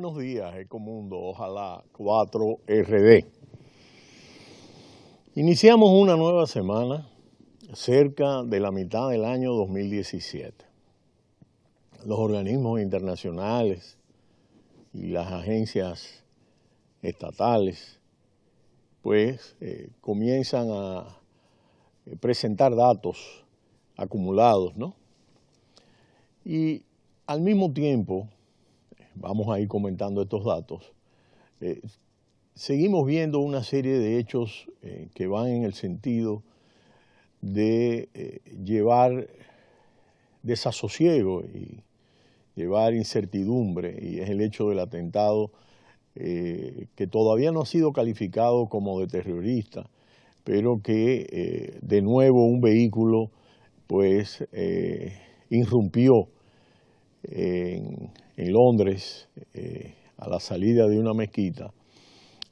Buenos días, Ecomundo, ojalá 4RD. Iniciamos una nueva semana cerca de la mitad del año 2017. Los organismos internacionales y las agencias estatales pues comienzan a presentar datos acumulados, ¿no? Y al mismo tiempo, vamos a ir comentando estos datos, seguimos viendo una serie de hechos que van en el sentido de llevar desasosiego y llevar incertidumbre, y es el hecho del atentado que todavía no ha sido calificado como de terrorista, pero que de nuevo un vehículo pues irrumpió en Londres a la salida de una mezquita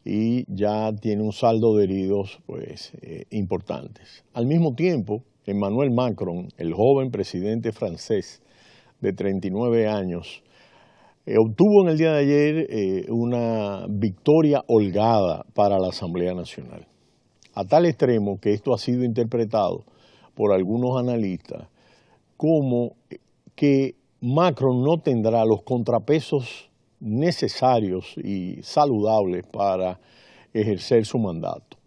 y ya tiene un saldo de heridos pues importantes. Al mismo tiempo, Emmanuel Macron, el joven presidente francés de 39 años, obtuvo en el día de ayer una victoria holgada para la Asamblea Nacional, a tal extremo que esto ha sido interpretado por algunos analistas como que Macron no tendrá los contrapesos necesarios y saludables para ejercer su mandato,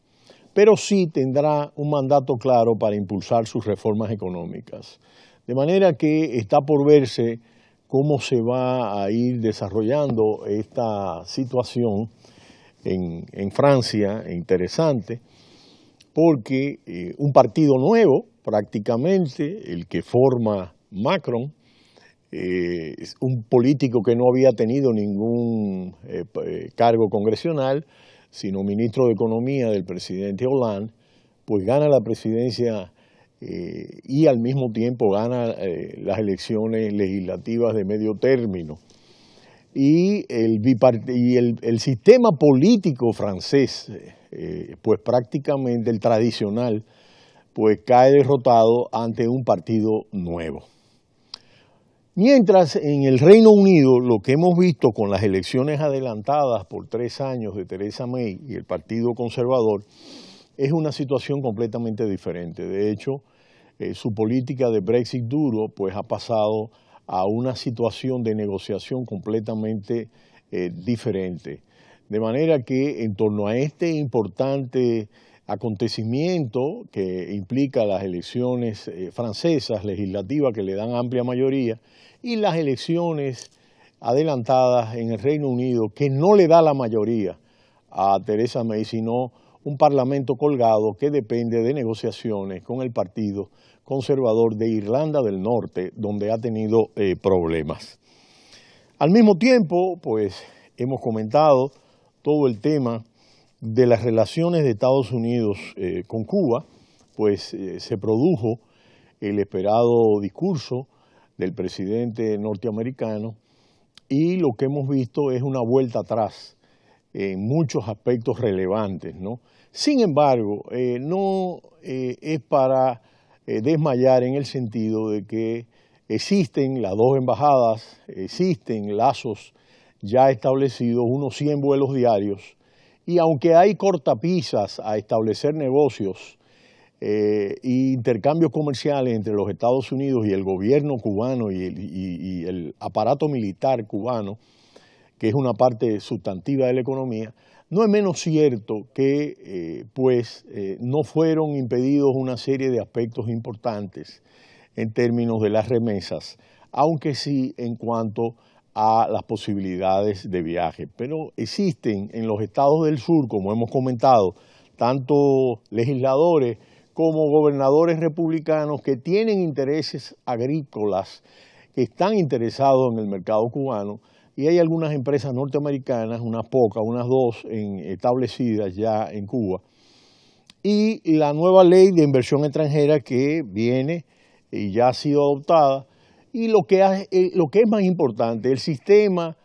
pero sí tendrá un mandato claro para impulsar sus reformas económicas. De manera que está por verse cómo se va a ir desarrollando esta situación en Francia, interesante, porque un partido nuevo, prácticamente, el que forma Macron, es un político que no había tenido ningún cargo congresional, sino ministro de Economía del presidente Hollande, pues gana la presidencia y al mismo tiempo gana las elecciones legislativas de medio término. Y el sistema político francés, pues prácticamente el tradicional, pues cae derrotado ante un partido nuevo. Mientras en el Reino Unido lo que hemos visto con las elecciones adelantadas por 3 años de Theresa May y el Partido Conservador es una situación completamente diferente. De hecho, su política de Brexit duro pues ha pasado a una situación de negociación completamente diferente. De manera que en torno a este importante acontecimiento que implica las elecciones francesas legislativas que le dan amplia mayoría y las elecciones adelantadas en el Reino Unido que no le da la mayoría a Theresa May, sino un parlamento colgado que depende de negociaciones con el Partido Conservador de Irlanda del Norte, donde ha tenido problemas. Al mismo tiempo, pues hemos comentado todo el tema de las relaciones de Estados Unidos con Cuba, pues se produjo el esperado discurso del presidente norteamericano y lo que hemos visto es una vuelta atrás en muchos aspectos relevantes, ¿no? Sin embargo, no es para desmayar en el sentido de que existen las dos embajadas, existen lazos ya establecidos, unos 100 vuelos diarios, y aunque hay cortapisas a establecer negocios e intercambios comerciales entre los Estados Unidos y el gobierno cubano y el aparato militar cubano, que es una parte sustantiva de la economía, no es menos cierto que no fueron impedidos una serie de aspectos importantes en términos de las remesas, aunque sí en cuanto a las posibilidades de viaje. Pero existen en los estados del sur, como hemos comentado, tanto legisladores como gobernadores republicanos que tienen intereses agrícolas, que están interesados en el mercado cubano, y hay algunas empresas norteamericanas, unas pocas, unas 2 establecidas ya en Cuba, y la nueva ley de inversión extranjera que viene y ya ha sido adoptada, y lo que es más importante, el sistema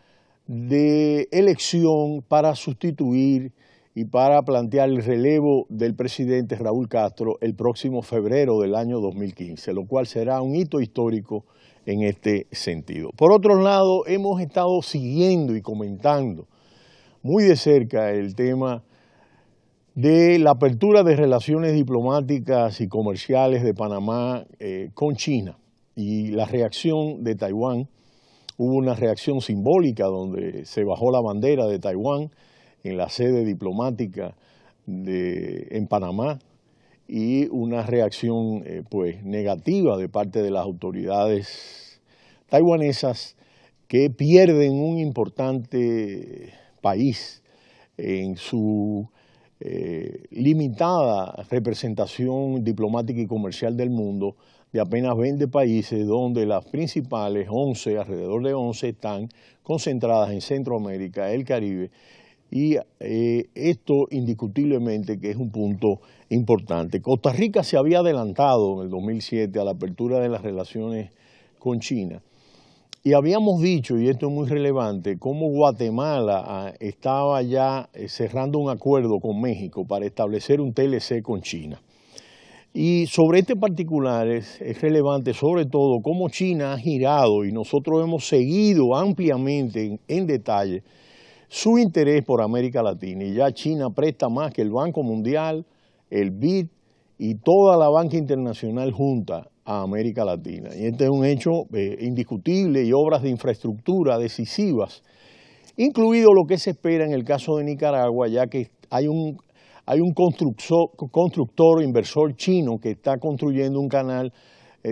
de elección para sustituir y para plantear el relevo del presidente Raúl Castro el próximo febrero del año 2015, lo cual será un hito histórico en este sentido. Por otro lado, hemos estado siguiendo y comentando muy de cerca el tema de la apertura de relaciones diplomáticas y comerciales de Panamá con China y la reacción de Taiwán. Hubo una reacción simbólica donde se bajó la bandera de Taiwán en la sede diplomática en Panamá y una reacción pues negativa de parte de las autoridades taiwanesas que pierden un importante país en su limitada representación diplomática y comercial del mundo de apenas 20 países, donde las principales 11, alrededor de 11, están concentradas en Centroamérica, el Caribe, y esto indiscutiblemente que es un punto importante. Costa Rica se había adelantado en el 2007 a la apertura de las relaciones con China, y habíamos dicho, y esto es muy relevante, cómo Guatemala estaba ya cerrando un acuerdo con México para establecer un TLC con China. Y sobre este particular es relevante sobre todo cómo China ha girado, y nosotros hemos seguido ampliamente en detalle su interés por América Latina, y ya China presta más que el Banco Mundial, el BID y toda la banca internacional junta a América Latina. Y este es un hecho indiscutible, y obras de infraestructura decisivas, incluido lo que se espera en el caso de Nicaragua, ya que hay un constructor inversor chino que está construyendo un canal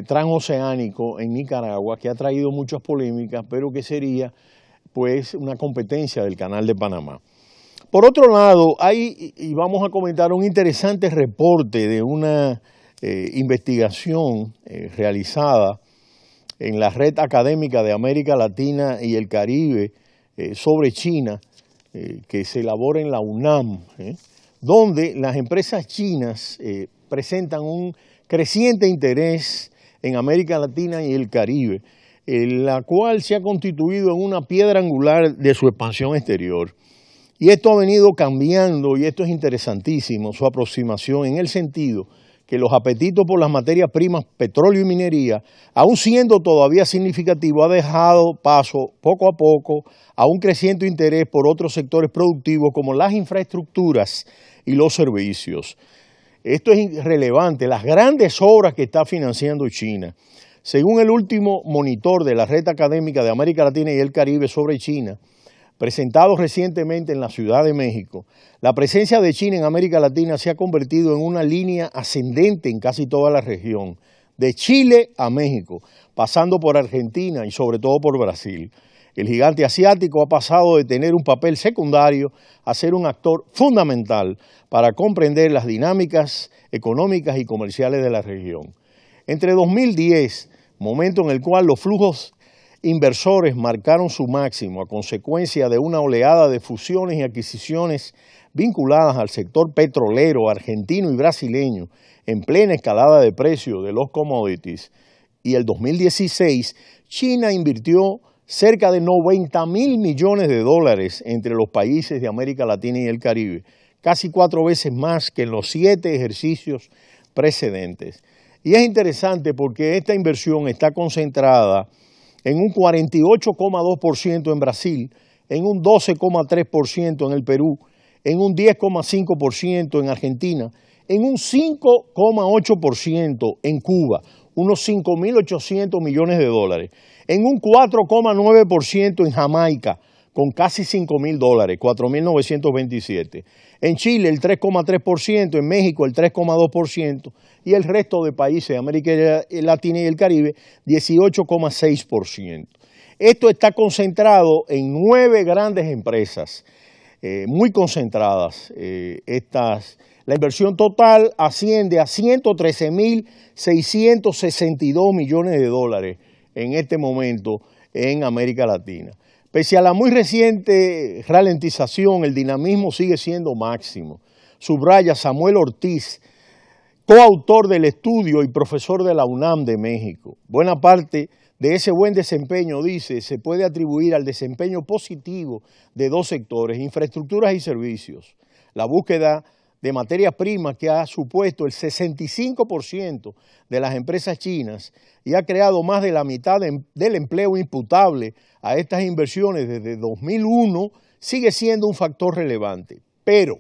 transoceánico en Nicaragua que ha traído muchas polémicas, pero que sería pues una competencia del Canal de Panamá. Por otro lado, y vamos a comentar un interesante reporte de una investigación realizada en la Red Académica de América Latina y el Caribe sobre China, que se elabora en la UNAM, donde las empresas chinas presentan un creciente interés en América Latina y el Caribe, la cual se ha constituido en una piedra angular de su expansión exterior. Y esto ha venido cambiando, y esto es interesantísimo, su aproximación en el sentido que los apetitos por las materias primas, petróleo y minería, aun siendo todavía significativo, ha dejado paso poco a poco a un creciente interés por otros sectores productivos como las infraestructuras y los servicios. Esto es relevante, las grandes obras que está financiando China. Según el último monitor de la Red Académica de América Latina y el Caribe sobre China, presentado recientemente en la Ciudad de México, la presencia de China en América Latina se ha convertido en una línea ascendente en casi toda la región, de Chile a México, pasando por Argentina y sobre todo por Brasil. El gigante asiático ha pasado de tener un papel secundario a ser un actor fundamental para comprender las dinámicas económicas y comerciales de la región. Entre 2010, momento en el cual los flujos inversores marcaron su máximo a consecuencia de una oleada de fusiones y adquisiciones vinculadas al sector petrolero argentino y brasileño en plena escalada de precios de los commodities, y el 2016, China invirtió cerca de 90.000 millones de dólares entre los países de América Latina y el Caribe, casi 4 veces más que en los 7 ejercicios precedentes. Y es interesante porque esta inversión está concentrada en un 48,2% en Brasil, en un 12,3% en el Perú, en un 10,5% en Argentina, en un 5,8% en Cuba, unos 5.800 millones de dólares, en un 4,9% en Jamaica, con casi 5.000 dólares, 4.927. En Chile el 3,3%, en México el 3,2% y el resto de países de América Latina y el Caribe 18,6%. Esto está concentrado en 9 grandes empresas, muy concentradas. La inversión total asciende a 113.662 millones de dólares en este momento en América Latina. Pese a la muy reciente ralentización, el dinamismo sigue siendo máximo. Subraya Samuel Ortiz, coautor del estudio y profesor de la UNAM de México. Buena parte de ese buen desempeño, dice, se puede atribuir al desempeño positivo de 2 sectores, infraestructuras y servicios. La búsqueda de materias primas que ha supuesto el 65% de las empresas chinas y ha creado más de la mitad del empleo imputable a estas inversiones desde 2001, sigue siendo un factor relevante. Pero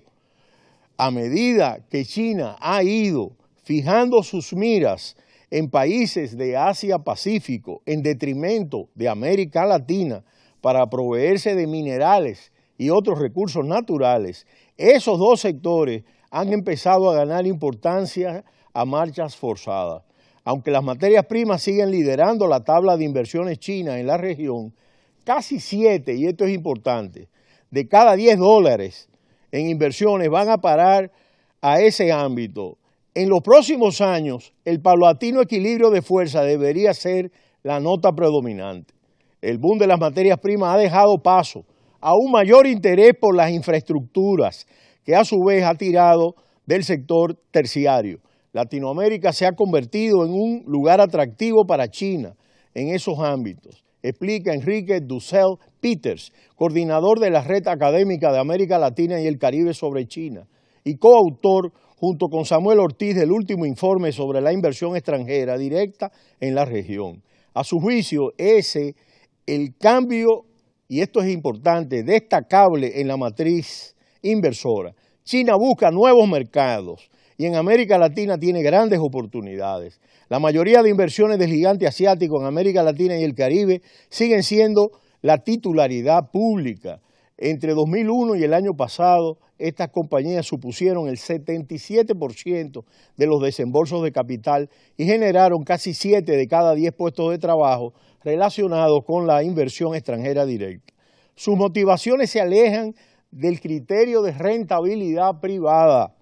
a medida que China ha ido fijando sus miras en países de Asia-Pacífico en detrimento de América Latina para proveerse de minerales y otros recursos naturales, esos dos sectores han empezado a ganar importancia a marchas forzadas. Aunque las materias primas siguen liderando la tabla de inversiones chinas en la región, casi 7, y esto es importante, de cada $10 en inversiones van a parar a ese ámbito. En los próximos años, el paulatino equilibrio de fuerza debería ser la nota predominante. El boom de las materias primas ha dejado paso a un mayor interés por las infraestructuras, que a su vez ha tirado del sector terciario. Latinoamérica se ha convertido en un lugar atractivo para China en esos ámbitos, explica Enrique Dussel Peters, coordinador de la Red Académica de América Latina y el Caribe sobre China, y coautor junto con Samuel Ortiz del último informe sobre la inversión extranjera directa en la región. A su juicio, el cambio, y esto es importante, destacable en la matriz inversora. China busca nuevos mercados y en América Latina tiene grandes oportunidades. La mayoría de inversiones del gigante asiático en América Latina y el Caribe siguen siendo la titularidad pública. Entre 2001 y el año pasado, estas compañías supusieron el 77% de los desembolsos de capital y generaron casi 7 de cada 10 puestos de trabajo relacionados con la inversión extranjera directa. Sus motivaciones se alejan del criterio de rentabilidad privada,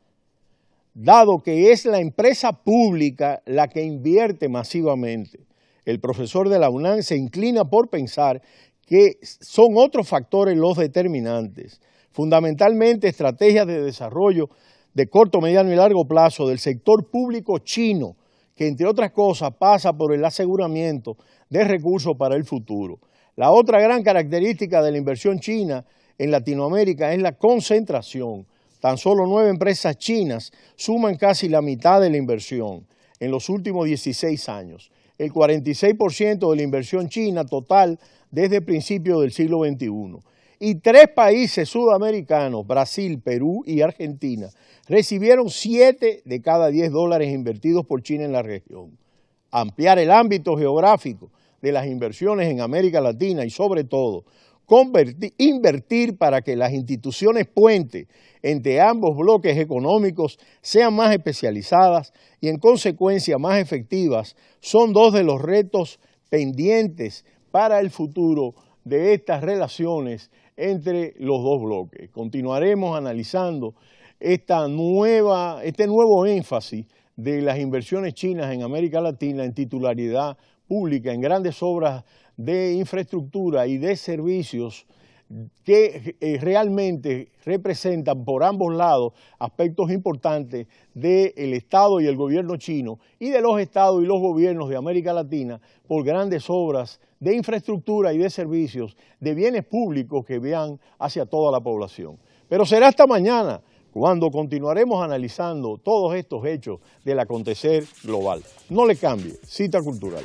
dado que es la empresa pública la que invierte masivamente. El profesor de la UNAM se inclina por pensar que son otros factores los determinantes, fundamentalmente estrategias de desarrollo de corto, mediano y largo plazo del sector público chino, que entre otras cosas pasa por el aseguramiento de recursos para el futuro. La otra gran característica de la inversión china en Latinoamérica es la concentración. Tan solo 9 empresas chinas suman casi la mitad de la inversión en los últimos 16 años. El 46% de la inversión china total desde principios del siglo XXI. Y 3 países sudamericanos, Brasil, Perú y Argentina, recibieron 7 de cada $10 invertidos por China en la región. Ampliar el ámbito geográfico de las inversiones en América Latina y sobre todo invertir para que las instituciones puente entre ambos bloques económicos sean más especializadas y en consecuencia más efectivas son 2 de los retos pendientes para el futuro de estas relaciones entre los dos bloques. Continuaremos analizando este nuevo énfasis de las inversiones chinas en América Latina en titularidad pública, en grandes obras de infraestructura y de servicios que realmente representan por ambos lados aspectos importantes del Estado y el gobierno chino y de los estados y los gobiernos de América Latina por grandes obras de infraestructura y de servicios, de bienes públicos que vean hacia toda la población. Pero será hasta mañana cuando continuaremos analizando todos estos hechos del acontecer global. No le cambie, Cita Cultural.